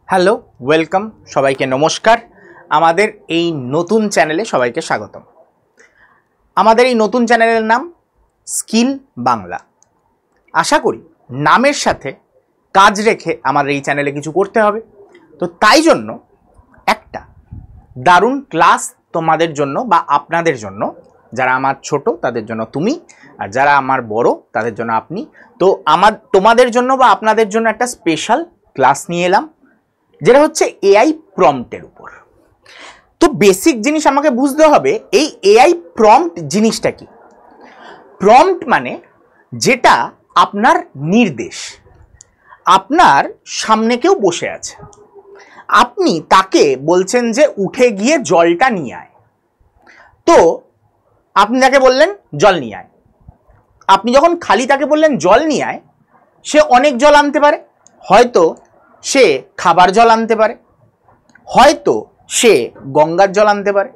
Hello, welcome, সবাইকে নমস্কার। আমাদের এই নতুন চ্যানেলে সবাইকে স্বাগতম। আমাদের এই নতুন চ্যানেলের নাম স্কিল বাংলা। আশা করি নামের সাথে কাজ রেখে আমাদের এই চ্যানেলে কিছু করতে হবে। তো তাই জন্য একটা দারুণ ক্লাস তোমাদের জন্য বা আপনাদের জন্য, যারা আমার ছোট তাদের জন্য তুমি, আর যারা আমার বড় তাদের জন্য আপনি। তো তোমাদের জন্য বা আপনাদের জন্য একটা স্পেশাল ক্লাস নিয়ে এলাম, যেটা হচ্ছে এআই প্রম্পটের উপর। তো বেসিক জিনিস আমাকে বুঝতে হবে, এই এআই প্রম্পট জিনিসটা কি। প্রম্পট মানে যেটা আপনার নির্দেশ। আপনার সামনে কেউ বসে আছে, আপনি তাকে বলছেন যে উঠে গিয়ে জলটা নিয়ে আয়। তো আপনি তাকে বললেন জল নিয়ে আয়। আপনি যখন খালি তাকে বললেন জল নিয়ে আয়, সে অনেক জল আনতে পারে। হয়তো সে খাবার জল আনতে পারে, হয়তো সে গঙ্গার জল আনতে পারে,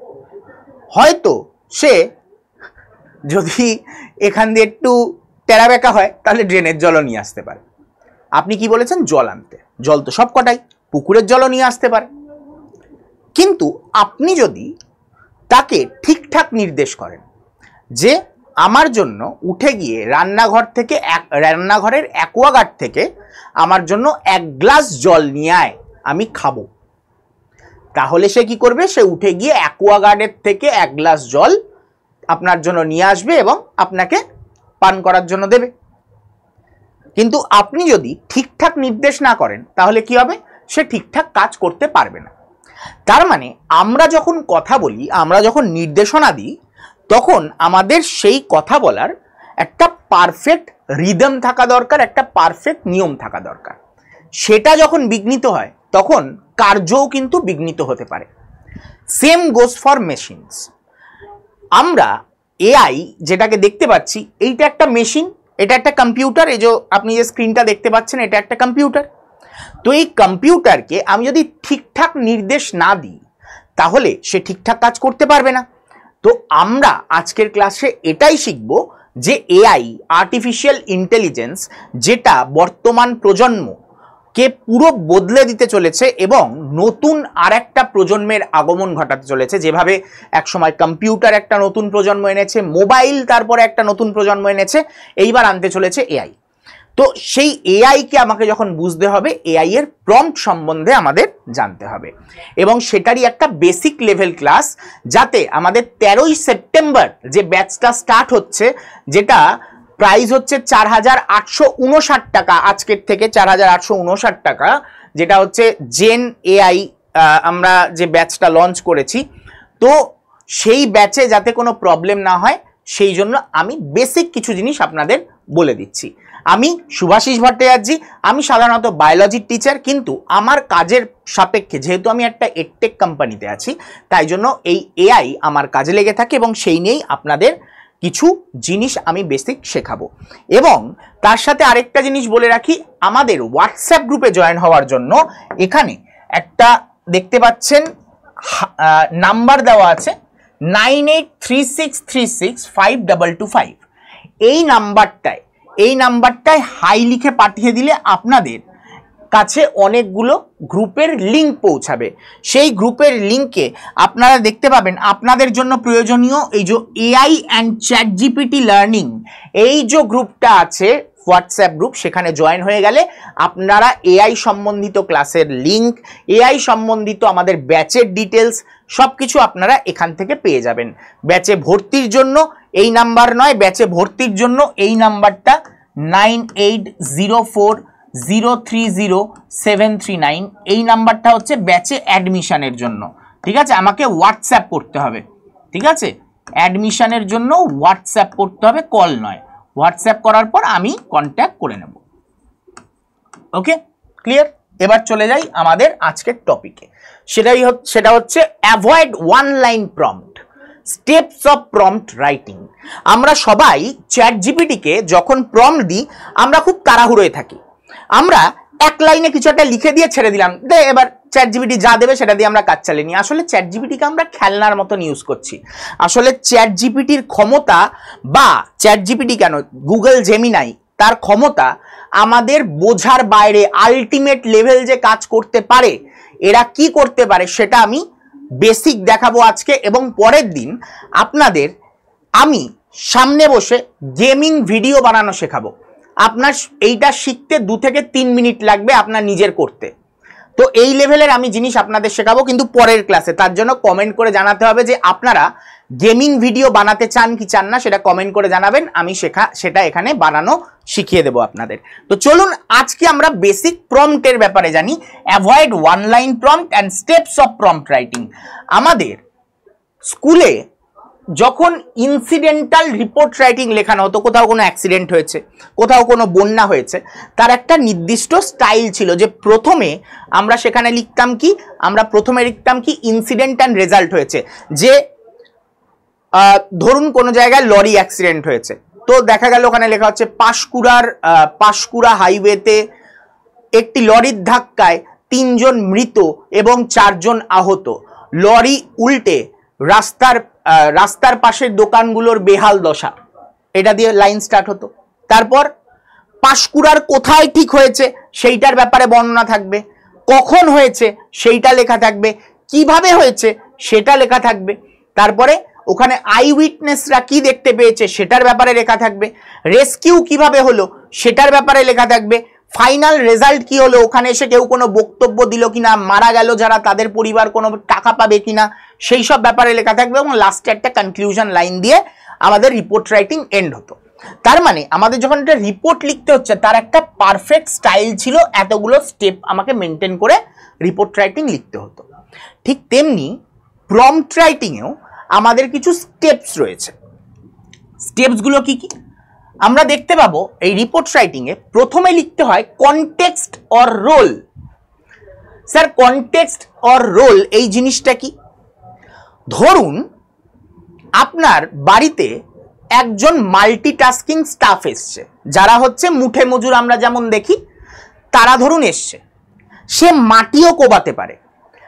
হয়তো সে যদি এখান দিয়ে একটু টেরা বেঁকা হয় তাহলে ড্রেনের জলও নিয়ে আসতে পারে। আপনি কি বলেছেন? জল আনতে। জল তো সব কটাই, পুকুরের জলও নিয়ে আসতে পারে। কিন্তু আপনি যদি তাকে ঠিকঠাক নির্দেশ করেন যে আমার জন্য উঠে গিয়ে রান্নাঘরের অ্যাকোয়াগার্ড থেকে আমার জন্য 1 গ্লাস জল নিয়ে আয়, আমি খাবো, তাহলে সে কি করবে? সে উঠে গিয়ে অ্যাকোয়াগার্ডের থেকে 1 গ্লাস জল আপনার জন্য নিয়ে আসবে এবং আপনাকে পান করার জন্য দেবে। কিন্তু আপনি যদি ঠিকঠাক নির্দেশ না করেন তাহলে কি হবে? সে ঠিকঠাক কাজ করতে পারবে না। তার মানে আমরা যখন কথা বলি, আমরা যখন নির্দেশনা দিই, তখন আমাদের সেই কথা বলার একটা পারফেক্ট রিদম থাকা দরকার, একটা পারফেক্ট নিয়ম থাকা দরকার। সেটা যখন বিঘ্নিত হয় তখন কার্যও কিন্তু বিঘ্নিত হতে পারে। Same goes for machines. আমরা এআই যেটাকে দেখতে পাচ্ছি, এইটা একটা মেশিন, এটা একটা কম্পিউটার। এই যে আপনি যে স্ক্রিনটা দেখতে পাচ্ছেন, এটা একটা কম্পিউটার। তো এই কম্পিউটারকে আমি যদি ঠিকঠাক নির্দেশ না দিই তাহলে সে ঠিকঠাক কাজ করতে পারবে না। তো আমরা আজকের ক্লাসে এটাই শিখব যে এআই, আর্টিফিশিয়াল ইন্টেলিজেন্স, যেটা বর্তমান প্রজন্মকে পুরো বদলে দিতে চলেছে এবং নতুন আরেকটা প্রজন্মের আগমন ঘটাতে চলেছে। যেভাবে একসময় কম্পিউটার একটা নতুন প্রজন্ম এনেছে, মোবাইল তারপরে একটা নতুন প্রজন্ম এনেছে, এইবার আনতে চলেছে এআই। তো সেই এআইকে আমাকে যখন বুঝতে হবে, এআই এর প্রম্পট সম্বন্ধে আমাদের জানতে হবে এবং সেটারই একটা বেসিক লেভেল ক্লাস, যাতে আমাদের 13ই সেপ্টেম্বর যে ব্যাচটা স্টার্ট হচ্ছে, যেটা প্রাইস হচ্ছে 4859 টাকা, আজকের থেকে 4859 টাকা, যেটা হচ্ছে জেন এআই, আমরা যে ব্যাচটা লঞ্চ করেছি। তো সেই ব্যাচে যাতে কোনো প্রবলেম না হয় সেই জন্য আমি বেসিক কিছু জিনিস আপনাদের বলে দিচ্ছি। আমি শুভাশিস ভট্টাচার্য, আমি সাধারণত বায়োলজির টিচার, কিন্তু আমার কাজের সাপেক্ষে যেহেতু আমি একটা এডটেক কোম্পানিতে আছি, তাই জন্য এই এআই আমার কাজে লেগে থাকে এবং সেই নিয়েই আপনাদের কিছু জিনিস আমি বেসিক শেখাবো। এবং তার সাথে আরেকটা জিনিস বলে রাখি, আমাদের হোয়াটসঅ্যাপ গ্রুপে জয়েন হওয়ার জন্য এখানে একটা দেখতে পাচ্ছেন নাম্বার দেওয়া আছে 9836365225। এই নাম্বারটায় হাই লিখে পাঠিয়ে দিলে আপনাদের কাছে অনেকগুলো গ্রুপের লিঙ্ক পৌঁছাবে। সেই গ্রুপের লিঙ্কে আপনারা দেখতে পাবেন আপনাদের জন্য প্রয়োজনীয় এই যে AI and chat GPT learning, এই যে গ্রুপটা আছে হোয়াটসঅ্যাপ গ্রুপ, সেখানে জয়েন হয়ে গেলে আপনারা এআই সম্বন্ধিত ক্লাসের লিঙ্ক, এআই সম্বন্ধিত আমাদের ব্যাচের ডিটেলস সব কিছু আপনারা এখান থেকে পেয়ে যাবেন। ব্যাচে ভর্তির জন্য এই নাম্বার নয়, ব্যাচে ভর্তির জন্য এই নাম্বারটা 9804030739, এই নাম্বারটা হচ্ছে ব্যাচে অ্যাডমিশনের জন্য। ঠিক আছে, আমাকে হোয়াটসঅ্যাপ করতে হবে। ঠিক আছে, অ্যাডমিশনের জন্য হোয়াটসঅ্যাপ করতে হবে, কল নয়। হোয়াটসঅ্যাপ করার পর আমি কন্ট্যাক্ট করে নেব। ওকে, ক্লিয়ার? এবার চলে যাই আমাদের আজকের টপিকে। সেটা হচ্ছে avoid one line prompt, steps of prompt writing. আমরা সবাই চ্যাট জিপিটিকে যখন প্রম্পট দিই, আমরা খুব তাড়াহুড়োয় থাকি। আমরা এক লাইনে কিছু একটা লিখে দিয়ে ছেড়ে দিলাম, এবার চ্যাট জিপিটি যা দেবে সেটা দিয়ে আমরা কাজ চালিয়ে নিই। আসলে চ্যাট জিপিটিকে আমরা খেলনার মতন ইউজ করছি। আসলে চ্যাট জিপিটির ক্ষমতা, বা চ্যাট জিপিটি কেন, গুগল জেমিনাই, তার ক্ষমতা আমাদের বোঝার বাইরে, আলটিমেট লেভেল যে কাজ করতে পারে, এরা কি করতে পারে সেটা আমি বেসিক দেখাবো আজকে। এবং পরের দিন আপনাদের আমি সামনে বসে গেমিং ভিডিও বানানো শেখাবো। আপনার এইটা শিখতে 2 থেকে 3 মিনিট লাগবে আপনার নিজের করতে। তো এই লেভেলের আমি জিনিস আপনাদের শেখাবো কিন্তু পরের ক্লাসে। তার জন্য কমেন্ট করে জানাতে হবে যে আপনারা গেমিং ভিডিও বানাতে চান কি চান না, সেটা কমেন্ট করে জানাবেন। আমি সেটা এখানে বানানো শিখিয়ে দেবো আপনাদের। তো চলুন আজকে আমরা বেসিক প্রম্পটের ব্যাপারে জানি। Avoid one line prompt and steps of prompt writing. আমাদের স্কুলে যখন ইনসিডেন্টাল রিপোর্ট রাইটিং লেখানো হতো, কোথাও কোনো অ্যাক্সিডেন্ট হয়েছে, কোথাও কোনো বন্যা হয়েছে, তার একটা নির্দিষ্ট স্টাইল ছিল যে প্রথমে আমরা সেখানে লিখতাম কি, আমরা প্রথমে লিখতাম কি ইনসিডেন্ট অ্যান্ড রেজাল্ট হয়েছে। যে ধরুন কোনো জায়গায় লরি অ্যাক্সিডেন্ট হয়েছে, তো দেখা গেল ওখানে লেখা হচ্ছে পাঁশকুড়া হাইওয়েতে একটি লরির ধাক্কায় 3 জন মৃত এবং 4 জন আহত, লরি উল্টে রাস্তার পাশের দোকানগুলোর বেহাল দশা, এটা দিয়ে লাইন স্টার্ট হতো। তারপর পাঁশকুড়ার কোথায় ঠিক হয়েছে সেইটার ব্যাপারে বর্ণনা থাকবে, কখন হয়েছে সেইটা লেখা থাকবে, কিভাবে হয়েছে সেটা লেখা থাকবে। তারপরে ওখানে আই উইটনেসরা কি দেখতে পেয়েছে সেটার ব্যাপারে লেখা থাকবে, রেস্কিউ কিভাবে হলো সেটার ব্যাপারে লেখা থাকবে, ফাইনাল রেজাল্ট কি হলো, ওখানে এসে কেউ কোনো বক্তব্য দিল কিনা, মারা গেল যারা তাদের পরিবার কোনো টাকা পাবে কিনা, সেই সব ব্যাপারে লেখা থাকবে। এবং লাস্টে একটা কনক্লুশন লাইন দিয়ে আমাদের রিপোর্ট রাইটিং এন্ড হতো। তার মানে আমাদের যখন একটা রিপোর্ট লিখতে হচ্ছে তার একটা পারফেক্ট স্টাইল ছিল, এতগুলো স্টেপ আমাকে মেনটেন করে রিপোর্ট রাইটিং লিখতে হতো। ঠিক তেমনি প্রম্পট রাইটিংয়েও আমাদের কিছু স্টেপস রয়েছে। স্টেপসগুলো কি কি আমরা দেখতে পাবো এই রিপোর্ট রাইটিংয়ে। প্রথমে লিখতে হয় context or role. Sir context or role এই জিনিসটা কি? ধরুন আপনার বাড়িতে একজন মাল্টিটাস্কিং স্টাফ এসছে, যারা হচ্ছে মুঠে মজুর আমরা যেমন দেখি, তারা ধরুন এসছে। সে মাটিও কোবাতে পারে,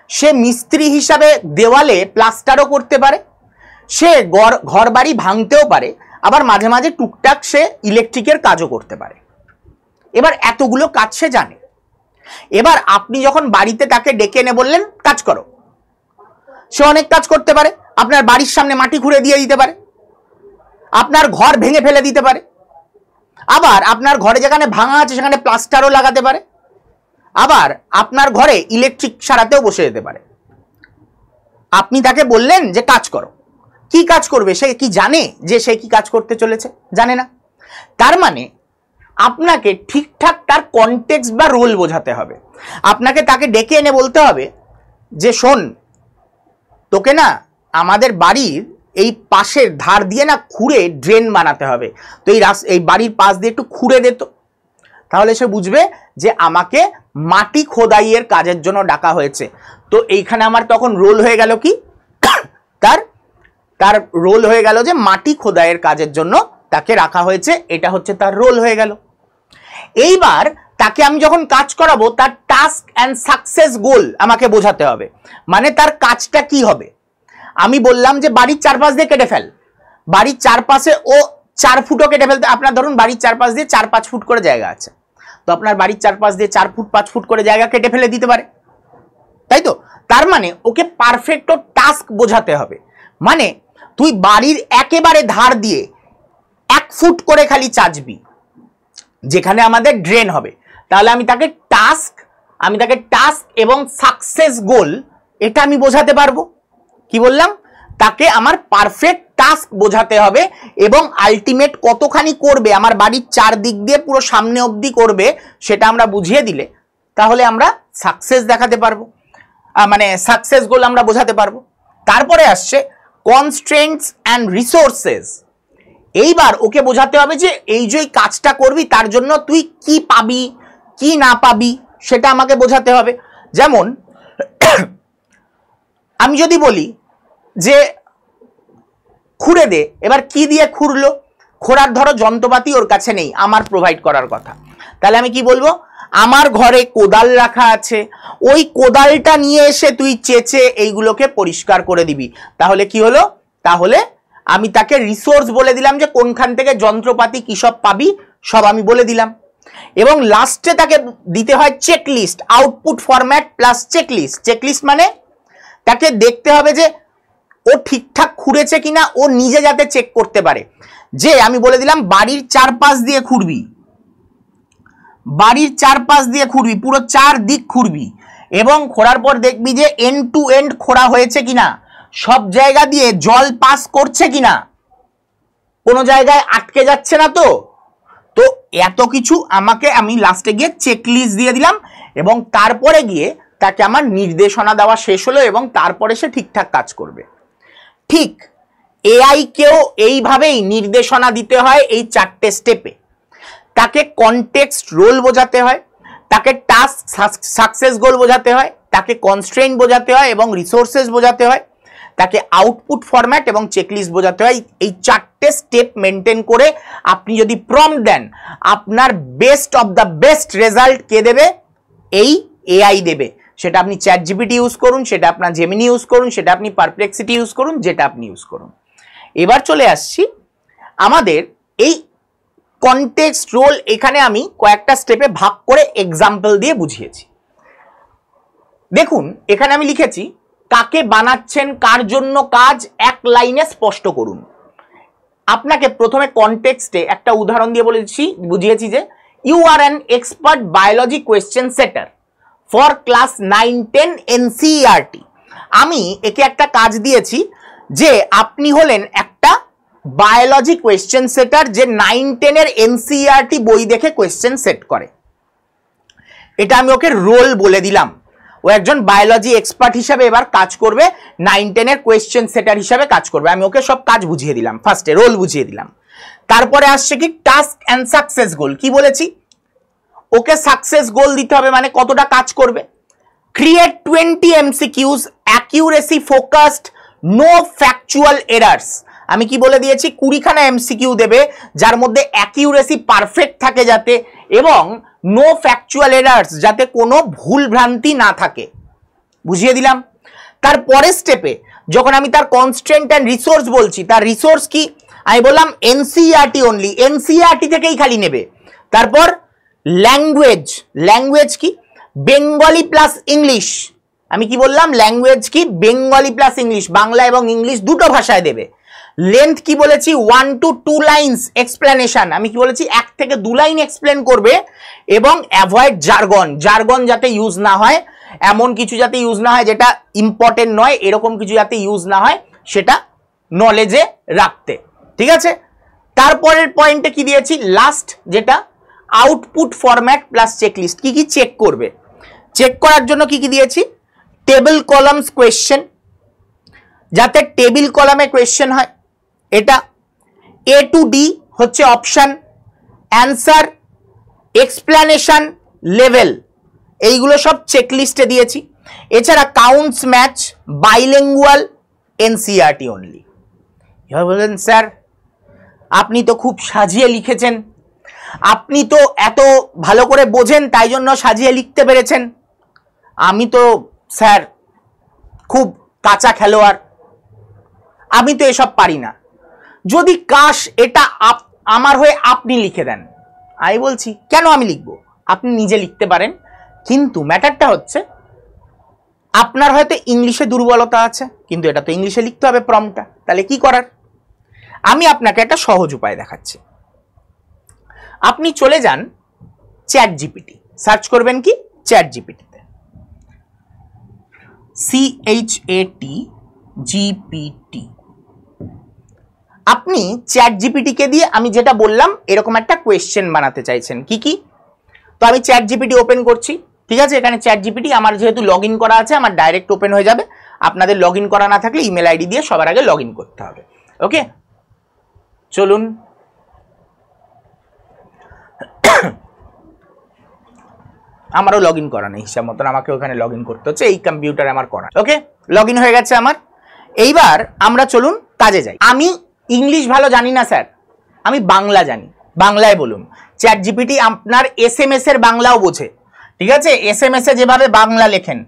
সে মিস্ত্রি হিসাবে দেওয়ালে প্লাস্টারও করতে পারে, সে ঘর বাড়ি ভাঙতেও পারে, আবার মাঝে মাঝে টুকটাক সে ইলেকট্রিকের কাজও করতে পারে। এবার এতগুলো কাজ সে জানে। এবার আপনি যখন বাড়িতে তাকে ডেকে এনে বললেন কাজ করো, সে অনেক কাজ করতে পারে। আপনার বাড়ির সামনে মাটি খুঁড়ে দিয়ে দিতে পারে, আপনার ঘর ভেঙে ফেলে দিতে পারে, আবার আপনার ঘরে যেখানে ভাঙা আছে সেখানে প্লাস্টারও লাগাতে পারে, আবার আপনার ঘরে ইলেকট্রিক সারাতেও বসে যেতে পারে। আপনি তাকে বললেন যে কাজ করো, কি কাজ করবে? সে কি জানে যে সে কি কাজ করতে চলেছে? জানে না। তার মানে আপনাকে ঠিকঠাক তার কনটেক্সট বা রোল বোঝাতে হবে। আপনাকে তাকে ডেকে এনে বলতে হবে যে শোন, তোকে না আমাদের বাড়ির এই পাশের ধার দিয়ে না খুঁড়ে ড্রেন বানাতে হবে, তো এই বাড়ির পাশ দিয়ে একটু খুঁড়ে দে তো। তাহলে সে বুঝবে যে আমাকে মাটি খোদাইয়ের কাজের জন্য ডাকা হয়েছে। তো এইখানে আমার তখন রোল হয়ে গেল কি, তার রোল হয়ে গেল যে মাটি খোদাইয়ের কাজের জন্য তাকে রাখা হয়েছে, এটা হচ্ছে তার রোল হয়ে গেল। এইবার তাকে আমি যখন কাজ করাবো তার টাস্ক অ্যান্ড সাকসেস গোল আমাকে বোঝাতে হবে। মানে তার কাজটা কি হবে। আমি বললাম যে বাড়ির চারপাশ দিয়ে কেটে ফেল, বাড়ির চারপাশে ও 4 ফুটও কেটে ফেলতে, আপনার ধরুন বাড়ির চারপাশ দিয়ে 4-5 ফুট করে জায়গা আছে, তো আপনার বাড়ির চারপাশ দিয়ে 4 ফুট 5 ফুট করে জায়গা কেটে ফেলে দিতে পারে, তাই তো? তার মানে ওকে পারফেক্ট টাস্ক বোঝাতে হবে। মানে তুই বাড়ির একেবারে ধার দিয়ে 1 ফুট করে খালি চাচবি যেখানে আমাদের ড্রেন হবে, তাহলে আমি তাকে টাস্ক এবং সাকসেস গোল এটা আমি বোঝাতে পারবো। কি বললাম? তাকে আমার পারফেক্ট টাস্ক বোঝাতে হবে এবং আলটিমেট কতখানি করবে, আমার বাড়ির 4 দিক দিয়ে পুরো সামনে অবধি করবে, সেটা আমরা বুঝিয়ে দিলে তাহলে আমরা সাকসেস দেখাতে পারবো, মানে সাকসেস গোল আমরা বোঝাতে পারবো। তারপরে আসছে কনস্ট্রেন্টস অ্যান্ড রিসোর্সেস। এইবার ওকে বোঝাতে হবে যে এই যে কাজটা করবি তার জন্য তুই কি পাবি কি না পাবি সেটা আমাকে বোঝাতে হবে। যেমন আমি যদি বলি যে খুঁড়ে দে, এবার কি দিয়ে খুঁড়লো, খোঁড়ার ধরো যন্ত্রপাতি ওর কাছে নেই, আমার প্রোভাইড করার কথা, তাহলে আমি কি বলবো, আমার ঘরে কোদাল রাখা আছে, ওই কোদালটা নিয়ে এসে তুই চেঁচে এইগুলোকে পরিষ্কার করে দিবি। তাহলে কি হলো, তাহলে আমি তাকে রিসোর্স বলে দিলাম যে কোনখান থেকে যন্ত্রপাতি কি সব পাবি সব আমি বলে দিলাম। এবং লাস্টে তাকে দিতে হয় checklist, output format plus checklist. Checklist মানে তাকে দেখতে হবে যে ও ঠিকঠাক খুঁড়েছে কিনা, ও নিজে যাতে চেক করতে পারে। যে আমি বলে দিলাম বাড়ির চারপাশ দিয়ে খুঁড়বি, বাড়ির চারপাশ দিয়ে খুঁড়বি, পুরো 4 দিক খুঁড়বি এবং খোঁড়ার পর দেখবি যে এন্ড টু এন্ড খোঁড়া হয়েছে কিনা, সব জায়গা দিয়ে জল পাস করছে কিনা, কোনো জায়গায় আটকে যাচ্ছে না তো। তো এত কিছু আমি লাস্টে গিয়ে চেকলিস্ট দিয়ে দিলাম এবং তারপরে গিয়ে তাকে আমার নির্দেশনা দেওয়া শেষ হলো এবং তারপরে সে ঠিকঠাক কাজ করবে। ঠিক এআই কেও এইভাবেই নির্দেশনা দিতে হয় এই 4টে স্টেপে। তাকে কনটেক্সট রোল বোঝাতে হয়, তাকে টাস্ক সাকসেস গোল বোঝাতে হয়, তাকে কনস্ট্রেইন বোঝাতে হয় এবং রিসোর্সেস বোঝাতে হয়, তাকে আউটপুট ফরম্যাট এবং চেকলিস্ট বোঝাতে হয়। এই 4টে স্টেপ মেনটেন করে আপনি যদি প্রম্পট দেন, আপনার best of the best result কে দেবে? এই এআই দেবে। সেটা আপনি চ্যাট জিপিটি ইউজ করুন, সেটা আপনার জেমিনি ইউজ করুন, সেটা আপনি পারপ্লেক্সিটি ইউজ করুন, যেটা আপনি ইউজ করুন। এবার চলে আসছি আমাদের এই কনটেক্সট রোল। এখানে আমি কয়েকটা স্টেপে ভাগ করে এক্সাম্পল দিয়ে বুঝিয়েছি। দেখুন এখানে আমি লিখেছি কাকে বানাচ্ছেন, কার জন্য কাজ, এক লাইনে স্পষ্ট করুন। আপনাকে প্রথমে কনটেক্সটে একটা উদাহরণ দিয়ে বুঝিয়েছি যে you are an expert biology question setter for class 9-10 NCERT. আমি একে একটা কাজ দিয়েছি যে আপনি হলেন একটা বায়োলজি কোয়েশ্চেন সেটার যে 9-10 এর এনসিইআরটি বই দেখে কোয়েশ্চেন সেট করে। এটা আমি ওকে রোল বলে দিলাম। ও একজন বায়োলজি এক্সপার্ট হিসাবে এবার কাজ করবে, 9-10 এর কোয়েশ্চেন সেটার হিসাবে কাজ করবে। আমি ওকে সব কাজ বুঝিয়ে দিলাম, ফার্স্টে রোল বুঝিয়ে দিলাম। তারপরে আসছে কি টাস্ক অ্যান্ড সাকসেস গোল। কি বলেছি? ওকে সাকসেস গোল দিতে হবে, মানে কতটা কাজ করবে। Create 20 MCQs, accuracy focused, no factual errors. আমি কি বলে দিয়েছি? 20খানা এমসিকিউ দেবে যার মধ্যে অ্যাকিউরেসি পারফেক্ট থাকে যাতে, এবং নো ফ্যাকচুয়াল এরার্স, যাতে কোনো ভুল ভ্রান্তি না থাকে, বুঝিয়ে দিলাম। তারপরের স্টেপে যখন আমি তার কনস্ট্রেন্ট অ্যান্ড রিসোর্স বলছি, তার রিসোর্স কি? আমি বললাম এনসিইআরটি অনলি, এনসিইআরটি থেকেই খালি নেবে। তারপর ল্যাঙ্গুয়েজ, ল্যাঙ্গুয়েজ কি? Bengali plus English. আমি কি বললাম? ল্যাঙ্গুয়েজ কি? বেঙ্গলি প্লাস ইংলিশ, বাংলা এবং ইংলিশ দুটো ভাষায় দেবে। লেন্থ কি বলেছি? 1 to 2 লাইনস এক্সপ্লেনেশন। আমি কি বলেছি? 1 থেকে 2 লাইন এক্সপ্লেন করবে এবং অ্যাভয়েড জার্গন, জার্গন যাতে ইউজ না হয়, এমন কিছু যাতে ইউজ না হয় যেটা ইম্পর্টেন্ট নয়, এরকম কিছু যাতে ইউজ না হয়, সেটা নলেজে রাখতে। ঠিক আছে? তারপরের পয়েন্টে কি দিয়েছি? লাস্ট যেটা আউটপুট ফরম্যাট প্লাস চেকলিস্ট। কি কি চেক করবে? চেক করার জন্য কি কি দিয়েছি? টেবিল কলামস কোয়েশ্চেন, যাতে টেবিল কলামে কোয়েশ্চেন হয়। এটা A to D হচ্ছে অপশন, অ্যান্সার, এক্সপ্লেনেশন, লেভেল, এইগুলো সব চেকলিস্টে দিয়েছি। এছাড়া counts match, bilingual, NCERT only. এবার বলেন স্যার আপনি তো খুব সাজিয়ে লিখেছেন, আপনি তো এত ভালো করে বোঝেন তাই জন্য সাজিয়ে লিখতে পেরেছেন। আমি তো স্যার খুব কাঁচা খেলোয়াড়, আমি তো এসব পারি না। যদি কাশ এটা আমার হয়ে আপনি লিখে দেন। আমি বলছি কেন আমি লিখবো? আপনি নিজে লিখতে পারেন, কিন্তু ম্যাটারটা হচ্ছে আপনার হয়তো ইংলিশে দুর্বলতা আছে, কিন্তু এটা তো ইংলিশে লিখতে হবে প্রম্পটটা। তাহলে কি করার? আমি আপনাকে একটা সহজ উপায় দেখাচ্ছি। আপনি চলে যান চ্যাট জিপিটি, সার্চ করবেন কি চ্যাট জিপিটিতে, CHAT GPT। আপনি চ্যাট জিপিটিকে দিয়ে আমি যেটা বললাম এরকম একটা কোয়েশ্চেন বানাতে চাইছেন, কি কি? তো আমি চ্যাট জিপিটি ওপেন করছি। ঠিক আছে, এখানে চ্যাট জিপিটি আমার যেহেতু লগ ইন করা আছে, আমার ডাইরেক্ট ওপেন হয়ে যাবে। আপনাদের লগ ইন করা না থাকলে ইমেল আইডি দিয়ে সবার আগে লগ ইন করতে হবে। ওকে, চলুন। আমারও লগ ইন করা নেই হিসাব মতন, আমাকে ওখানে লগ ইন করতে হচ্ছে, এই কম্পিউটারে আমার করা। ওকে, লগ ইন হয়ে গেছে আমার। এইবার আমরা চলুন কাজে যাই। আমি ইংলিশ ভালো জানি না স্যার, আমি বাংলা জানি, বাংলায় বলুন। চ্যাট জিপিটি আপনার SMS এর বাংলাও বোঝে। ঠিক আছে, SMS এ যেভাবে বাংলা লেখেন,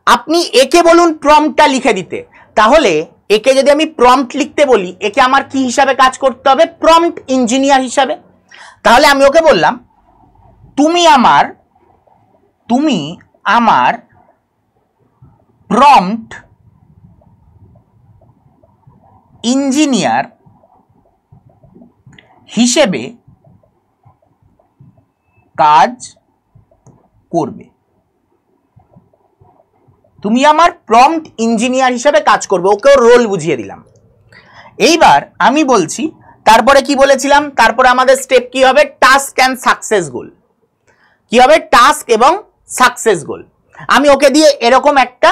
আপনি একে বলুন প্রম্পটটা লিখে দিতে। তাহলে একে যদি আমি প্রম্পট লিখতে বলি, একে আমার কি হিসাবে কাজ করতে হবে? প্রম্পট ইঞ্জিনিয়ার হিসাবে। তাহলে আমি ওকে বললাম তুমি আমার প্রম্পট ইঞ্জিনিয়ার হিসেবে কাজ করবে। তুমি আমার প্রম্পট ইঞ্জিনিয়ার হিসেবে কাজ করবে, ওকেও রোল বুঝিয়ে দিলাম। এইবার আমি বলছি তারপরে কি বলেছিলাম, তারপরে আমাদের স্টেপ কি হবে, টাস্ক অ্যান্ড সাকসেস গোল। কি হবে, টাস্ক এবং সাকসেস গোল। আমি ওকে দিয়ে এরকম একটা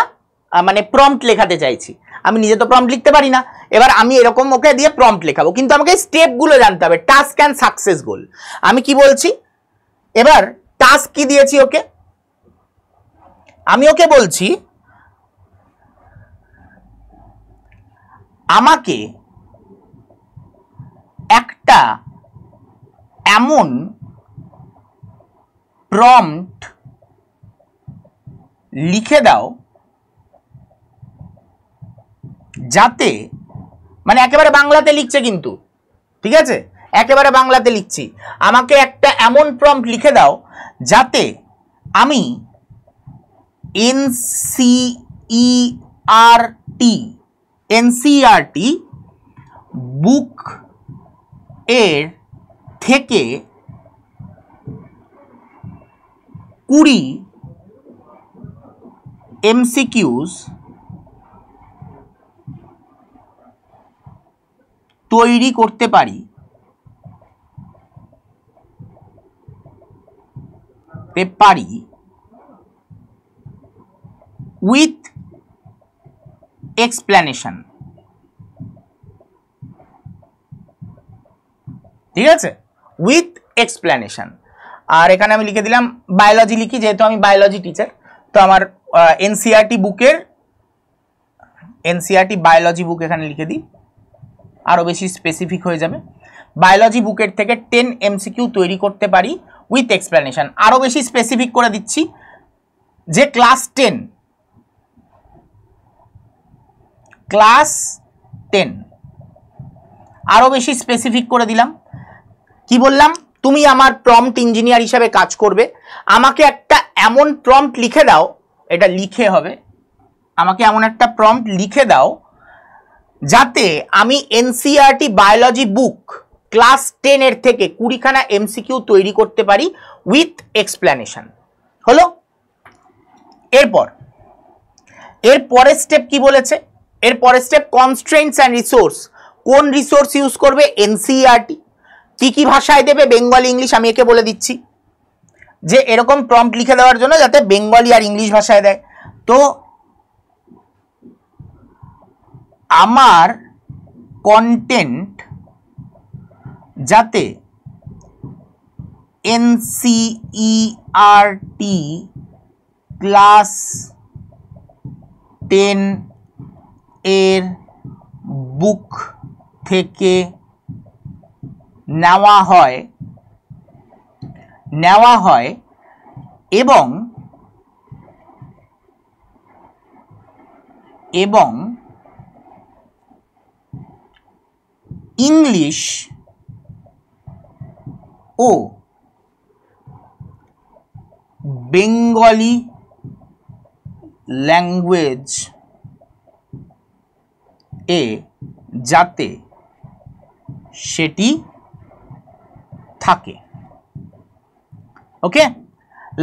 মানে প্রম্পট লেখাতে চাইছি, আমি নিজে তো প্রম্পট লিখতে পারি না, এবার আমি এরকম ওকে দিয়ে প্রম্পট লেখাবো, কিন্তু আমাকে স্টেপগুলো জানতে হবে, টাস্ক অ্যান্ড সাকসেস গোল। আমি কি বলছি, এবার টাস্ক কি দিয়েছি ওকে, আমি ওকে বলছি আমাকে একটা এমন প্রম্পট লিখে দাও যাতে, মানে একেবারে বাংলাতে লিখছে কিন্তু, ঠিক আছে, একেবারে বাংলাতে লিখছি, আমাকে একটা এমন প্রম্পট লিখে দাও যাতে আমি এনসিইআরটি বুক এর থেকে 20 MCQs তৈরি করতে পারি উইথ এক্সপ্লেনেশন। ঠিক আছে, উইথ এক্সপ্লেনেশন। আর এখানে আমি লিখে দিলাম বায়োলজি লিখি, যেহেতু আমি বায়োলজি টিচার, তো আমার এনসিইআরটি বায়োলজি বুক এখানে লিখে দিই, আরও বেশি স্পেসিফিক হয়ে যাবে। বায়োলজি বুকের থেকে 10 MCQ তৈরি করতে পারি উইথ এক্সপ্লেনেশন। আরও বেশি স্পেসিফিক করে দিচ্ছি যে ক্লাস 10 আরও বেশি স্পেসিফিক করে দিলাম। কি বললাম, তুমি আমার প্রম্পট ইঞ্জিনিয়ার হিসাবে কাজ করবে, আমাকে একটা এমন প্রম্পট লিখে দাও, এটা লিখে হবে, আমাকে এমন একটা প্রম্পট লিখে দাও যাতে আমি এনসিইআরটি বায়োলজি বুক ক্লাস 10 এর থেকে 20খানা MCQ তৈরি করতে পারি উইথ এক্সপ্লেনেশন। হলো? এরপরের স্টেপ কি বলেছে, এরপরের স্টেপ কনস্ট্রেন্টস অ্যান্ড রিসোর্স। কোন রিসোর্স ইউজ করবে, এনসিইআরটি। কি কি ভাষায় দেবে, বেঙ্গলি, ইংলিশ। আমি একে বলে দিচ্ছি যে এরকম প্রম্পট লিখে দেওয়ার জন্য যাতে বেঙ্গলি আর ইংলিশ ভাষায় দেয়। তো আমার কন্টেন্ট যাতে এনসিইআরটি ক্লাস 10 এর বুক থেকে নেওয়া হয় এবং ইংলিশ ও বেঙ্গলি ল্যাঙ্গুয়েজ এ যাতে সেটি থাকে। ওকে,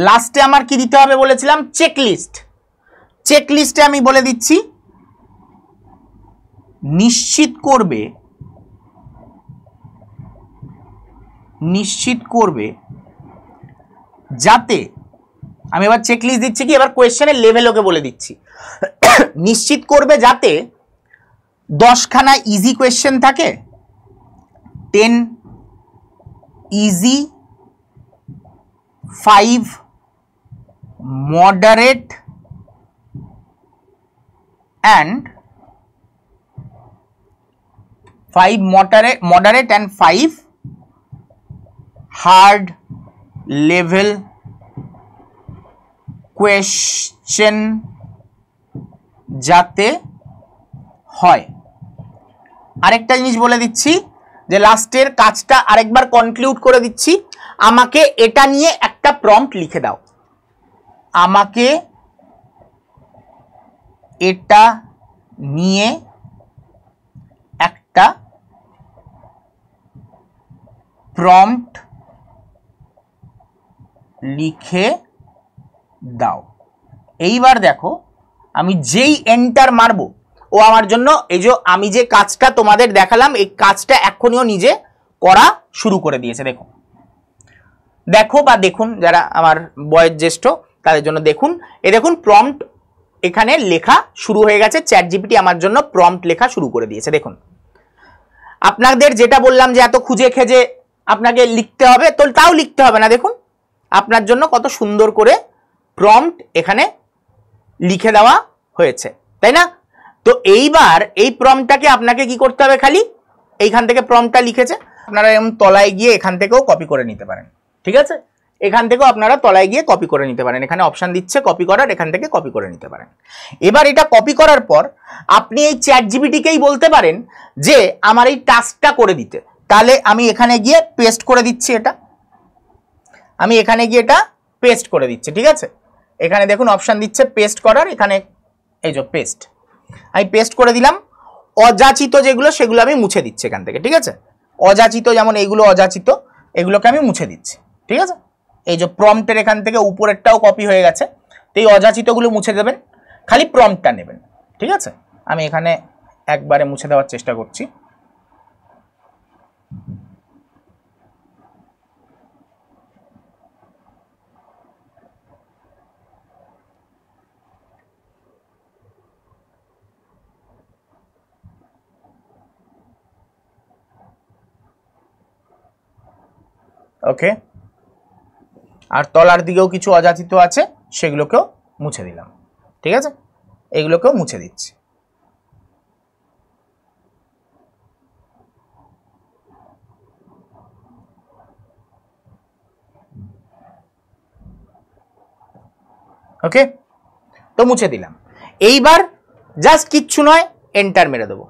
লাস্টে আমার কি দিতে হবে বলেছিলাম, চেকলিস্ট। চেকলিস্টে আমি বলে দিচ্ছি নিশ্চিত করবে যাতে, আমি এবার চেকলিস্ট দিচ্ছি কি, এবার কোয়েশ্চেনের লেভেল ওকে বলে দিচ্ছি, নিশ্চিত করবে যাতে 10খানা ইজি কোয়েশ্চেন থাকে, 10 easy, 5 moderate and 5 moderate and 5 hard level question যাতে হয়। আরেকটা জিনিস বলে দিচ্ছি যে লাস্টের কাজটা আরেকবার কনক্লুড করে দিচ্ছি। আমাকে এটা নিয়ে একটা প্রম্পট লিখে দাও, আমাকে এটা নিয়ে একটা প্রম্পট লিখে দাও। এইবার দেখো আমি যেই এন্টার মারবো ও আমার জন্য এই যে আমি যে কাজটা তোমাদের দেখালাম এই কাজটা এখনইও নিজে করা শুরু করে দিয়েছে। দেখো দেখো বা দেখুন, যারা আমার বয়োজ্যেষ্ঠ তাদের জন্য দেখুন, এই দেখুন প্রম্পট এখানে লেখা শুরু হয়ে গেছে। চ্যাট জিপিটি আমার জন্য প্রম্পট লেখা শুরু করে দিয়েছে। দেখুন আপনাদের যেটা বললাম যে এত খুঁজে খেজে আপনাকে লিখতে হবে, তো তাও লিখতে হবে না। দেখুন আপনার জন্য কত সুন্দর করে প্রম্পট এখানে লিখে দেওয়া হয়েছে, তাই না? তো এইবার এই প্রম্পটটাকে আপনাকে কি করতে হবে, খালি এইখান থেকে প্রম্পটটা লিখেছে আপনারা এরকম তলায় গিয়ে এখান থেকেও কপি করে নিতে পারেন। ঠিক আছে, এখান থেকেও আপনারা তলায় গিয়ে কপি করে নিতে পারেন। এখানে অপশন দিচ্ছে কপি করার, এখান থেকে কপি করে নিতে পারেন। এবার এটা কপি করার পর আপনি এই চ্যাট জিপিটিকেই বলতে পারেন যে আমার এই টাস্কটা করে দিতে। তাহলে আমি এখানে গিয়ে পেস্ট করে দিচ্ছি, এটা আমি এখানে গিয়ে এটা পেস্ট করে দিচ্ছি। ঠিক আছে, এখানে দেখুন অপশন দিচ্ছে পেস্ট করার, এখানে এই যে পেস্ট, আমি পেস্ট করে দিলাম। অযাচিত যেগুলো সেগুলো আমি মুছে দিচ্ছি এখান থেকে। ঠিক আছে, অযাচিত যেমন এইগুলো অযাচিত, এগুলোকে আমি মুছে দিচ্ছি। ঠিক আছে, এই যে প্রম্পটের এখান থেকে উপরেরটাও কপি হয়ে গেছে, তো এই অযাচিতগুলো মুছে দেবেন, খালি প্রম্পটটা নেবেন। ঠিক আছে, আমি এখানে একবারে মুছে দেওয়ার চেষ্টা করছি। ওকে, আর তলার দিকেও কিছু অযাচিত আছে সেগুলোকেও মুছে দিলাম। ঠিক আছে, এগুলোকেও মুছে দিচ্ছি। ওকে, তো মুছে দিলাম। এইবার জাস্ট কিচ্ছু নয়, এন্টার মেরে দেবো।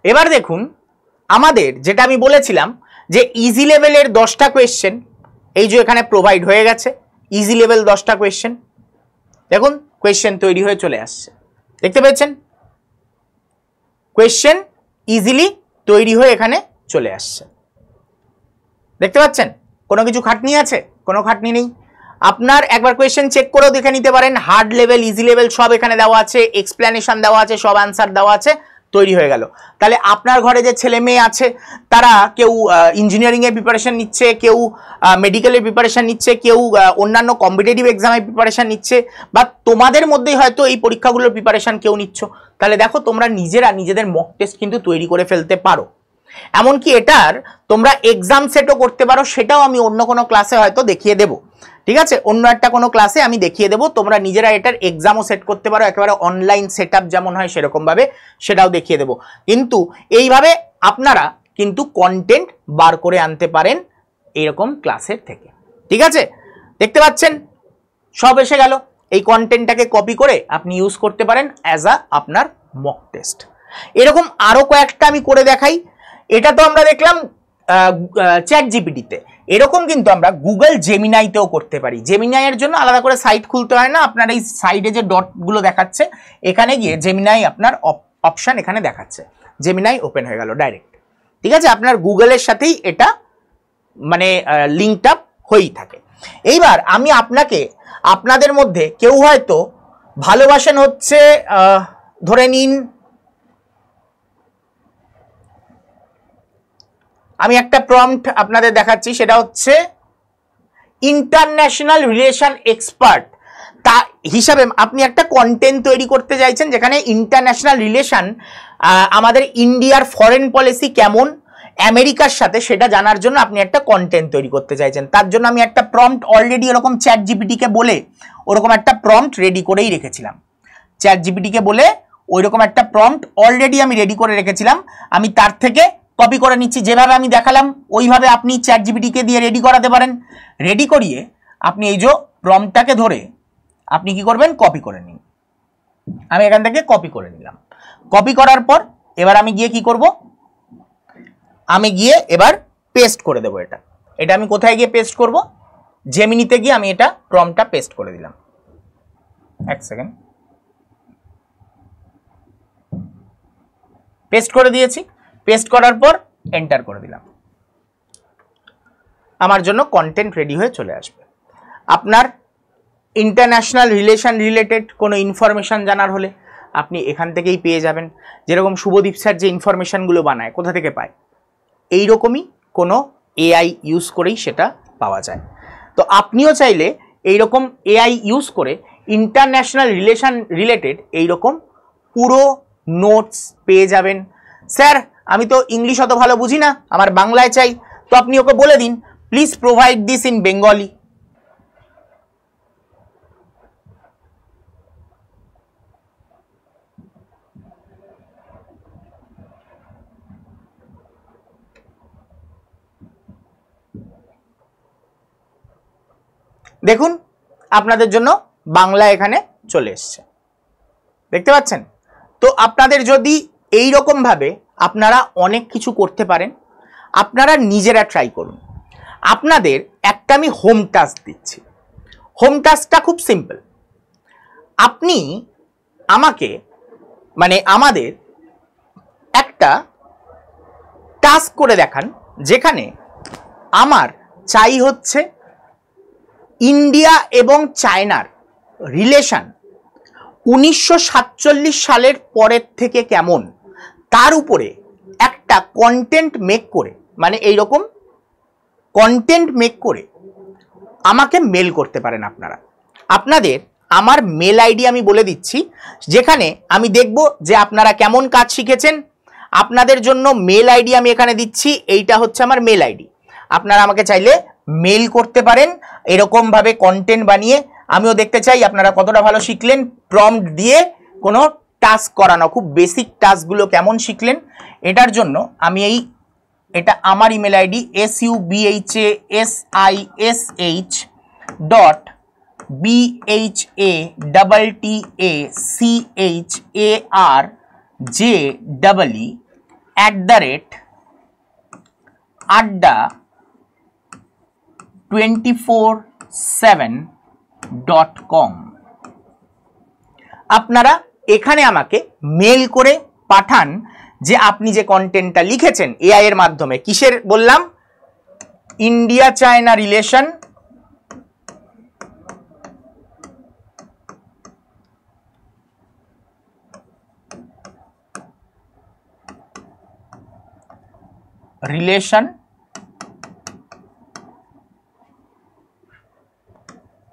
এবার দেখুন আমাদের যেটা আমি বলেছিলাম যে ইজি লেভেলের 10টা কোয়েশ্চেন এই যে এখানে প্রোভাইড হয়ে গেছে। ইজি লেভেল 10টা কোয়েশ্চেন, দেখুন কোয়েশ্চেন তৈরি হয়ে চলে আসছে, দেখতে পেয়েছেন? কোয়েশ্চেন ইজিলি তৈরি হয়ে এখানে চলে আসছে, দেখতে পাচ্ছেন? কোনো কিছু খাটনি আছে? কোনো খাটনি নেই। আপনার একবার কোয়েশ্চেন চেক করেও দেখে নিতে পারেন, হার্ড লেভেল ইজি লেভেল সব এখানে দেওয়া আছে, এক্সপ্লেনেশন দেওয়া আছে, সব অ্যান্সার দেওয়া আছে, তৈরি হয়ে গেল। তাহলে আপনার ঘরে যে ছেলে মেয়ে আছে তারা কেউ ইঞ্জিনিয়ারিংয়ের প্রিপারেশন নিচ্ছে, কেউ মেডিকেলের প্রিপারেশন নিচ্ছে, কেউ অন্যান্য কম্পিটিটিভ এক্সামের প্রিপারেশন নিচ্ছে, বা তোমাদের মধ্যেই হয়তো এই পরীক্ষাগুলোর প্রিপারেশন কেউ নিচ্ছ, তাহলে দেখো তোমরা নিজেরা নিজেদের মক টেস্ট কিন্তু তৈরি করে ফেলতে পারো। এমনকি এটার তোমরা এক্সাম সেটও করতে পারো, সেটাও আমি অন্য কোনো ক্লাসে হয়তো দেখিয়ে দেবো। ঠিক আছে, অন্য একটা কোনো ক্লাসে আমি দেখিয়ে দেবো, তোমরা নিজেরা এটার এক্সামও সেট করতে পারো, একেবারে অনলাইন সেট আপ যেমন হয় সেরকমভাবে সেটাও দেখিয়ে দেবো। কিন্তু এইভাবে আপনারা কিন্তু কন্টেন্ট বার করে আনতে পারেন এরকম ক্লাসের থেকে। ঠিক আছে, দেখতে পাচ্ছেন সব এসে গেল। এই কন্টেন্টটাকে কপি করে আপনি ইউজ করতে পারেন অ্যাজ আ আপনার মক টেস্ট। এরকম আরও কয়েকটা আমি করে দেখাই। এটা তো আমরা দেখলাম চ্যাট জিপিটিতে, এরকম কিন্তু আমরা গুগল জেমিনাইতেও করতে পারি। জেমিনাইয়ের জন্য আলাদা করে সাইট খুলতে হয় না, আপনার এই সাইডে যে ডটগুলো দেখাচ্ছে এখানে গিয়ে জেমিনাই আপনার অপশান এখানে দেখাচ্ছে, জেমিনাই ওপেন হয়ে গেল ডাইরেক্ট। ঠিক আছে, আপনার গুগলের সাথেই এটা মানে লিঙ্কড আপ হয়েই থাকে। এইবার আমি আপনাকে, আপনাদের মধ্যে কেউ হয়তো ভালোবাসেন হচ্ছে ধরে নিন আমি একটা প্রম্পট আপনাদের দেখাচ্ছি, সেটা হচ্ছে ইন্টারন্যাশনাল রিলেশন এক্সপার্ট। তা হিসাবে আপনি একটা কন্টেন্ট তৈরি করতে চাইছেন যেখানে ইন্টারন্যাশনাল রিলেশন, আমাদের ইন্ডিয়ার ফরেন পলিসি কেমন আমেরিকার সাথে সেটা জানার জন্য আপনি একটা কন্টেন্ট তৈরি করতে চাইছেন। তার জন্য আমি একটা প্রম্পট অলরেডি এরকম চ্যাট জিপিটিকে বলে ওরকম একটা প্রম্পট রেডি করেই রেখেছিলাম। চ্যাট জিপিটিকে বলে ওইরকম একটা প্রম্পট অলরেডি আমি রেডি করে রেখেছিলাম। আমি তার থেকে কপি করে নিচ্ছি, যেভাবে আমি দেখালাম ওইভাবে আপনি চ্যাট জিপিটিকে দিয়ে রেডি করাতে পারেন। রেডি করিয়ে আপনি এই যে প্রম্পটটাকে ধরে আপনি কি করবেন, কপি করে নিন। আমি এখান থেকে কপি করে নিলাম। কপি করার পর এবার আমি গিয়ে কি করব, আমি গিয়ে এবার পেস্ট করে দেবো। এটা আমি কোথায় গিয়ে পেস্ট করব? জেমিনিতে গিয়ে আমি এটা প্রম্পটটা পেস্ট করে দিলাম। এক সেকেন্ড, পেস্ট করে দিয়েছি। পেস্ট করার পর এন্টার করে দিলাম। আমার জন্য কন্টেন্ট রেডি হয়ে চলে আসবে। আপনার ইন্টারন্যাশনাল রিলেশন রিলেটেড কোনো ইনফরমেশান জানার হলে আপনি এখান থেকেই পেয়ে যাবেন। যেরকম শুভদীপ স্যার যে ইনফরমেশানগুলো বানায় কোথা থেকে পায়, এই রকমই কোনো এআই ইউজ করেই সেটা পাওয়া যায়। তো আপনিও চাইলে এইরকম এআই ইউজ করে ইন্টারন্যাশনাল রিলেশন রিলেটেড এইরকম পুরো নোটস পেয়ে যাবেন। স্যার আমি তো ইংলিশ অত ভালো বুঝি না, আমার বাংলায় চাই, তো আপনি ওকে বলে দিন please provide this in Bengali. দেখুন আপনাদের জন্য বাংলা এখানে চলে এসছে, দেখতে পাচ্ছেন? তো আপনাদের যদি এই রকম ভাবে আপনারা অনেক কিছু করতে পারেন, আপনারা নিজেরা ট্রাই করুন। আপনাদের একটা আমি হোম টাস্ক দিচ্ছি। হোম টাস্কটা খুব সিম্পল। আপনি আমাকে মানে আমাদের একটা টাস্ক করে দেখান যেখানে আমার চাই হচ্ছে ইন্ডিয়া এবং চায়নার রিলেশন 1947 সালের পরের থেকে কেমন, তার উপরে একটা কন্টেন্ট মেক করে, মানে এইরকম কন্টেন্ট মেক করে আমাকে মেল করতে পারেন আপনারা। আপনাদের আমার মেল আইডি আমি বলে দিচ্ছি, যেখানে আমি দেখব যে আপনারা কেমন কাজ শিখেছেন। আপনাদের জন্য মেল আইডি আমি এখানে দিচ্ছি, এইটা হচ্ছে আমার মেল আইডি। আপনারা আমাকে চাইলে মেল করতে পারেন এরকমভাবে কন্টেন্ট বানিয়ে। আমিও দেখতে চাই আপনারা কতটা ভালো শিখলেন প্রম্পট দিয়ে কোনো টাস্ক করানো, খুব বেসিক টাস্কগুলো কেমন শিখলেন। এটার জন্য আমি এটা আমার ইমেল আইডি subhatajayadda@247.com। আপনারা এখানে আমাকে মেল করে পাঠান যে আপনি যে কন্টেন্টটা লিখেছেন এআই এর মাধ্যমে, কিসের বললাম, ইন্ডিয়া চায়না রিলেশন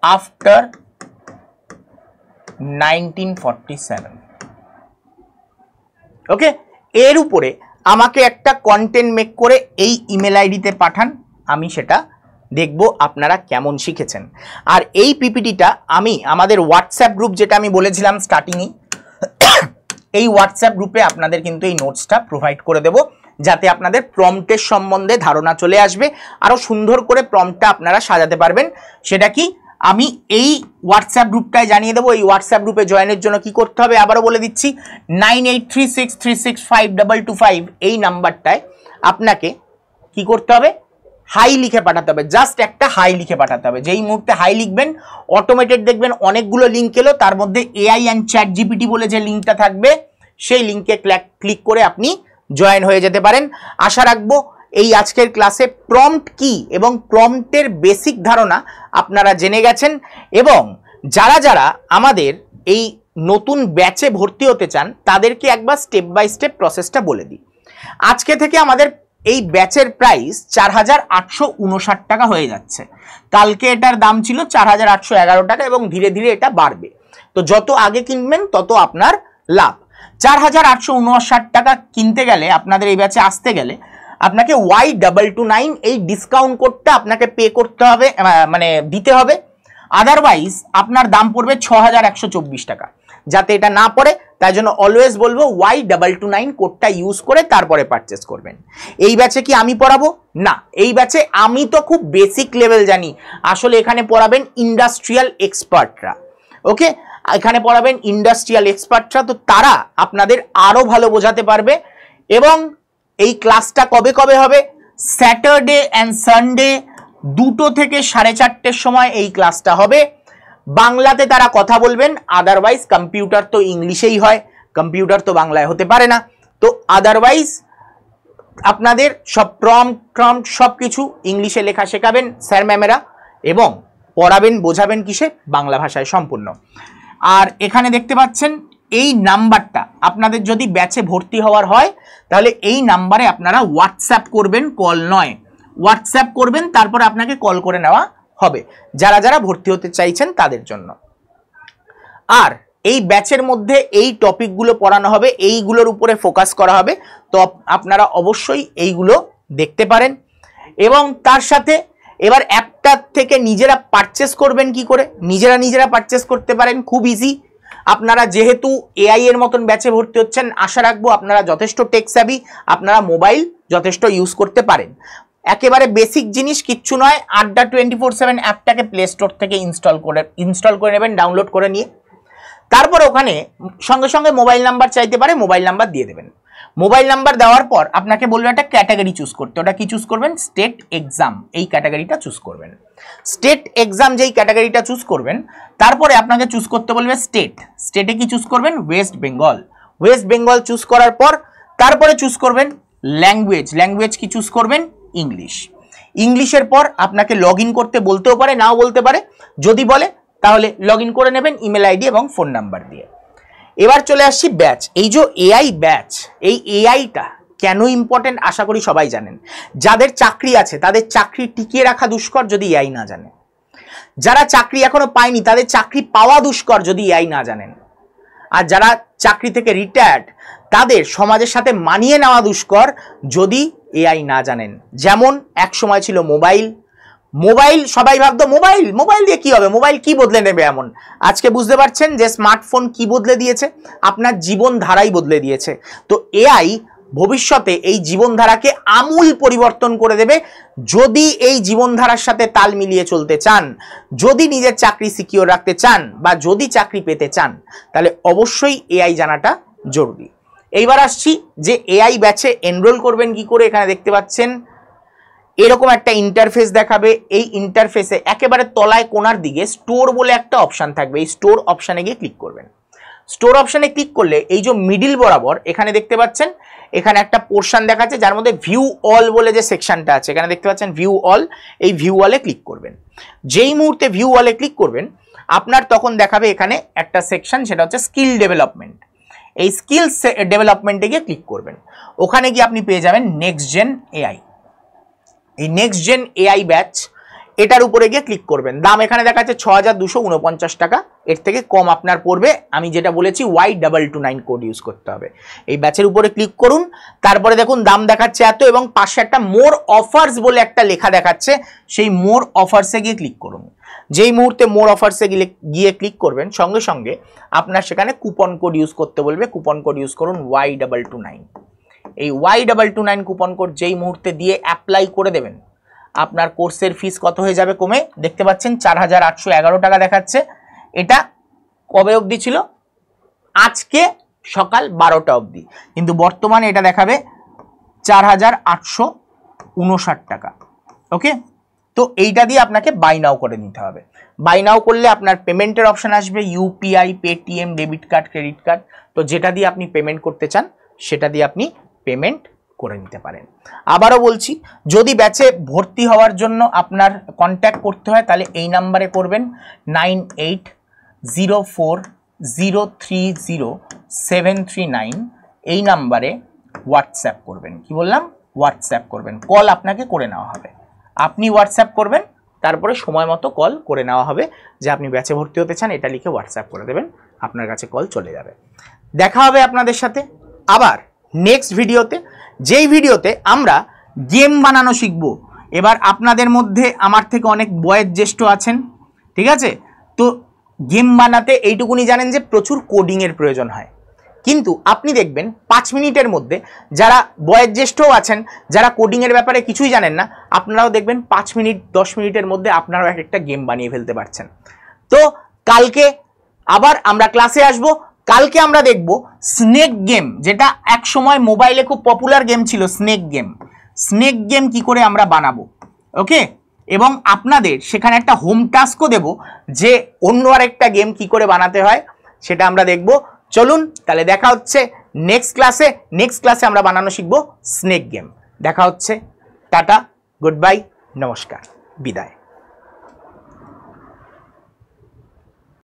আফটার 1947। ওকে, এর উপরে আমাকে একটা কন্টেন্ট মেক করে এই ইমেল আইডিতে পাঠান, আমি সেটা দেখব আপনারা কেমন শিখেছেন। আর এই পিপিটিটা আমি আমাদের হোয়াটসঅ্যাপ গ্রুপ, যেটা আমি বলেছিলাম স্টার্টিংয়ে, এই হোয়াটসঅ্যাপ গ্রুপে আপনাদের কিন্তু এই নোটসটা প্রোভাইড করে দেব, যাতে আপনাদের প্রম্পটের সম্বন্ধে ধারণা চলে আসবে, আরও সুন্দর করে প্রম্পটটা আপনারা সাজাতে পারবেন। সেটা কি আমি এই হোয়াটসঅ্যাপ গ্রুপটায় জানিয়ে দেবো। এই হোয়াটসঅ্যাপ গ্রুপে জয়েনের জন্য কি করতে হবে আবারও বলে দিচ্ছি, 9836365225 এই নাম্বারটায় আপনাকে কি করতে হবে, হাই লিখে পাঠাতে হবে। জাস্ট একটা হাই লিখে পাঠাতে হবে। যেই মুহূর্তে হাই লিখবেন অটোমেটেড দেখবেন অনেকগুলো লিঙ্ক এলো, তার মধ্যে এআই অ্যান্ড চ্যাট জিপিটি বলে যে লিঙ্কটা থাকবে সেই লিঙ্কে ক্লিক করে আপনি জয়েন হয়ে যেতে পারেন। আশা রাখবো এই আজকের ক্লাসে প্রম্পট কি এবং প্রম্পটের বেসিক ধারণা আপনারা জেনে গেছেন। এবং যারা যারা আমাদের এই নতুন ব্যাচে ভর্তি হতে চান তাদেরকে একবার স্টেপ বাই স্টেপ প্রসেসটা বলে দিই। আজকে থেকে আমাদের এই ব্যাচের প্রাইস 4859 টাকা হয়ে যাচ্ছে। কালকে এটার দাম ছিল 4811 টাকা এবং ধীরে ধীরে এটা বাড়বে। তো যত আগে কিনবেন তত আপনার লাভ। 4859 টাকা কিনতে গেলে, আপনাদের এই ব্যাচে আসতে গেলে আপনাকে Y229 এই ডিসকাউন্ট কোডটা আপনাকে পে করতে হবে, মানে দিতে হবে। আদারওয়াইজ আপনার দাম পড়বে 6124 টাকা। যাতে এটা না পড়ে তাই জন্য অলওয়েজ বলবো Y229 কোডটা ইউজ করে তারপরে পারচেস করবেন। এই ব্যাচে কি আমি পড়াবো না, এই ব্যাচে আমি তো খুব বেসিক লেভেল জানি, আসলে এখানে পড়াবেন ইন্ডাস্ট্রিয়াল এক্সপার্টরা। ওকে, এখানে পড়াবেন ইন্ডাস্ট্রিয়াল এক্সপার্টরা, তো তারা আপনাদের আরো ভালো বোঝাতে পারবে। এবং এই ক্লাসটা কবে কবে হবে? স্যাটারডে অ্যান্ড সানডে 2টো থেকে 4:30-র সময় এই ক্লাসটা হবে। বাংলাতে তারা কথা বলবেন, আদারওয়াইজ কম্পিউটার তো ইংলিশেই হয়, কম্পিউটার তো বাংলায় হতে পারে না। তো আদারওয়াইজ আপনাদের সব প্রম্পট সব কিছু ইংলিশে লেখা শেখাবেন স্যার ম্যামেরা, এবং পড়াবেন বোঝাবেন কিসে? বাংলা ভাষায় সম্পূর্ণ। আর এখানে দেখতে পাচ্ছেন এই নাম্বারটা, আপনাদের যদি ব্যাচে ভর্তি হওয়ার হয় তাহলে এই নাম্বারে আপনারা হোয়াটসঅ্যাপ করবেন, কল নয়, হোয়াটসঅ্যাপ করবেন, তারপরে আপনাকে কল করে নেওয়া হবে যারা যারা ভর্তি হতে চাইছেন তাদের জন্য। আর এই ব্যাচের মধ্যে এই টপিকগুলো পড়ানো হবে, এইগুলোর উপরে ফোকাস করা হবে, তো আপনারা অবশ্যই এইগুলো দেখতে পারেন। এবং তার সাথে এবার অ্যাপটা থেকে নিজেরা পারচেস করবেন কি করে? নিজেরা পারচেস করতে পারেন, খুব ইজি। আপনারা যেহেতু এআই এর মতন ব্যাচে ভর্তি হচ্ছেন, আশা রাখবো আপনারা যথেষ্ট টেক স্যাভি, আপনারা মোবাইল যথেষ্ট ইউজ করতে পারেন। একেবারে বেসিক জিনিস কিচ্ছু নয়, আড্ডা 24/7 অ্যাপটাকে প্লে স্টোর থেকে ইনস্টল করে নেবেন, ডাউনলোড করে নিয়ে। তারপর ওখানে সঙ্গে সঙ্গে মোবাইল নাম্বার চাইতে পারে, মোবাইল নাম্বার দিয়ে দেবেন। মোবাইল নাম্বার দেওয়ার পর আপনাকে বলবে একটা ক্যাটাগরি চুজ করতে, ওটা কি চুজ করবেন? স্টেট এক্সাম, এই ক্যাটাগরিটা চুজ করবেন। স্টেট এক্সাম যেই ক্যাটাগরিটা চুজ করবেন, তারপরে আপনাকে চুজ করতে বলবে স্টেটে কি চুজ করবেন? ওয়েস্ট বেঙ্গল চুজ করার পর তারপরে চুজ করবেন ল্যাঙ্গুয়েজ কি চুজ করবেন? ইংলিশের পর আপনাকে লগ ইন করতে বলতেও পারে, নাও বলতে পারে। যদি বলে তাহলে লগ ইন করে নেবেন ইমেল আইডি এবং ফোন নাম্বার দিয়ে। এবার চলে আসছি ব্যাচ। এই যে এআই ব্যাচ, এই এআইটা কেন ইম্পর্টেন্ট আশা করি সবাই জানেন। যাদের চাকরি আছে তাদের চাকরি টিকিয়ে রাখা দুষ্কর যদি এআই না জানে, যারা চাকরি এখনো পায়নি তাদের চাকরি পাওয়া দুষ্কর যদি এআই না জানেন, আর যারা চাকরি থেকে রিটায়ার্ড তাদের সমাজের সাথে মানিয়ে নেওয়া দুষ্কর যদি এআই না জানেন। যেমন এক সময় ছিল মোবাইল, সবাই ভাবতো মোবাইল দিয়ে কি হবে, মোবাইল কি বদলে নেবে এমন। আজকে বুঝতে পারছেন যে স্মার্টফোন কি বদলে দিয়েছে? আপনার জীবনধারাই বদলে দিয়েছে। তো এআই ভবিষ্যতে এই জীবনধারাকে আমূল পরিবর্তন করে দেবে। যদি এই জীবনধারার সাথে তাল মিলিয়ে চলতে চান, যদি নিজের চাকরি সিকিউর রাখতে চান, বা যদি চাকরি পেতে চান, তাহলে অবশ্যই এআই জানাটা জরুরি। এইবার আসছি যে এআই ব্যাচে এনরোল করবেন কি করে। এখানে দেখতে পাচ্ছেন এরকম একটা ইন্টারফেস দেখাবে। এই ইন্টারফেসে একেবারে তলায় কোণার দিকে স্টোর বলে একটা অপশান থাকবে, এই স্টোর অপশানে গিয়ে ক্লিক করবেন। স্টোর অপশানে ক্লিক করলে এই যে মিডিল বরাবর এখানে দেখতে পাচ্ছেন এখানে একটা পোর্শন দেখাচ্ছে যার মধ্যে ভিউ অল বলে যে সেকশনটা আছে, এখানে দেখতে পাচ্ছেন ভিউ অল। এই ভিউ অলে ক্লিক করবেন। যেই মুহূর্তে ভিউ অলে ক্লিক করবেন আপনার তখন দেখাবে এখানে একটা সেকশন, সেটা হচ্ছে স্কিল ডেভেলপমেন্ট। এই স্কিল ডেভেলপমেন্টে গিয়ে ক্লিক করবেন। ওখানে গিয়ে আপনি পেয়ে যাবেন নেক্সট জেন এআই। এই নেক্সট জেন এআই ব্যাচ, এটার উপরে গিয়ে ক্লিক করবেন। দাম এখানে দেখাচ্ছে 6249 টাকা, এর থেকে কম আপনার পড়বে। আমি যেটা বলেছি Y229 কোড ইউজ করতে হবে। এই ব্যাচের উপরে ক্লিক করুন, তারপরে দেখুন দাম দেখাচ্ছে এত, এবং পাশে একটা মোর অফার্স বলে একটা লেখা দেখাচ্ছে, সেই মোর অফার্সে গিয়ে ক্লিক করুন। যেই মুহূর্তে মোর অফার্সে গিয়ে ক্লিক করবেন সঙ্গে সঙ্গে আপনার সেখানে কুপন কোড ইউজ করতে বলবে। কুপন কোড ইউজ করুন Y229। এই Y229 কুপন কোড যেই মুহূর্তে দিয়ে অ্যাপ্লাই করে দেবেন, আপনার কোর্সের ফিস কত হয়ে যাবে কমে, দেখতে পাচ্ছেন 4811 টাকা দেখাচ্ছে। এটা কবে অবধি ছিল? আজকে সকাল 12টা অবধি, কিন্তু বর্তমানে এটা দেখাবে 4859 টাকা। ওকে, তো এইটা দিয়ে আপনাকে বাই নাও করে নিতে হবে। বাই নাও করলে আপনার পেমেন্টের অপশান আসবে, UPI, Paytm, debit card, credit card. তো যেটা দিয়ে আপনি পেমেন্ট করতে চান সেটা দিয়ে আপনি পেমেন্ট করে নিতে পারেন। আবারও বলছি, যদি ব্যাচে ভর্তি হওয়ার জন্য আপনার কন্ট্যাক্ট করতে হয় তাহলে এই নাম্বারে করবেন 9804030739। এই নাম্বারে হোয়াটসঅ্যাপ করবেন। কি বললাম? হোয়াটসঅ্যাপ করবেন। কল আপনাকে করে নেওয়া হবে, আপনি হোয়াটসঅ্যাপ করবেন, তারপরে সময় মতো কল করে নেওয়া হবে যে আপনি ব্যাচে ভর্তি হতে চান, এটা লিখে হোয়াটসঅ্যাপ করে দেবেন, আপনার কাছে কল চলে যাবে। দেখা হবে আপনাদের সাথে আবার নেক্সট ভিডিওতে, যেই ভিডিওতে আমরা গেম বানানো শিখব। এবার আপনাদের মধ্যে আমার থেকে অনেক বয়োজ্যেষ্ঠ আছেন, ঠিক আছে? তো গেম বানাতে এইটুকুনি জানেন যে প্রচুর কোডিংয়ের প্রয়োজন হয়, কিন্তু আপনি দেখবেন 5 মিনিটের মধ্যে, যারা বয়োজ্যেষ্ঠও আছেন, যারা কোডিংয়ের ব্যাপারে কিছুই জানেন না, আপনারাও দেখবেন 5 মিনিট 10 মিনিটের মধ্যে আপনারাও একটা গেম বানিয়ে ফেলতে পারছেন। তো কালকে আবার আমরা ক্লাসে আসবো, কালকে আমরা দেখব স্নেক গেম, যেটা এক সময় মোবাইলে খুব পপুলার গেম ছিল। স্নেক গেম, স্নেক গেম কি করে আমরা বানাবো, ওকে। এবং আপনাদের সেখানে একটা হোম টাস্কও দেব, যে অন্য আরেকটা গেম কি করে বানাতে হয় সেটা আমরা দেখব। চলুন তাহলে দেখা হচ্ছে নেক্সট ক্লাসে। নেক্সট ক্লাসে আমরা বানানো শিখবো স্নেক গেম। দেখা হচ্ছে, টাটা, গুড বাই, নমস্কার, বিদায়।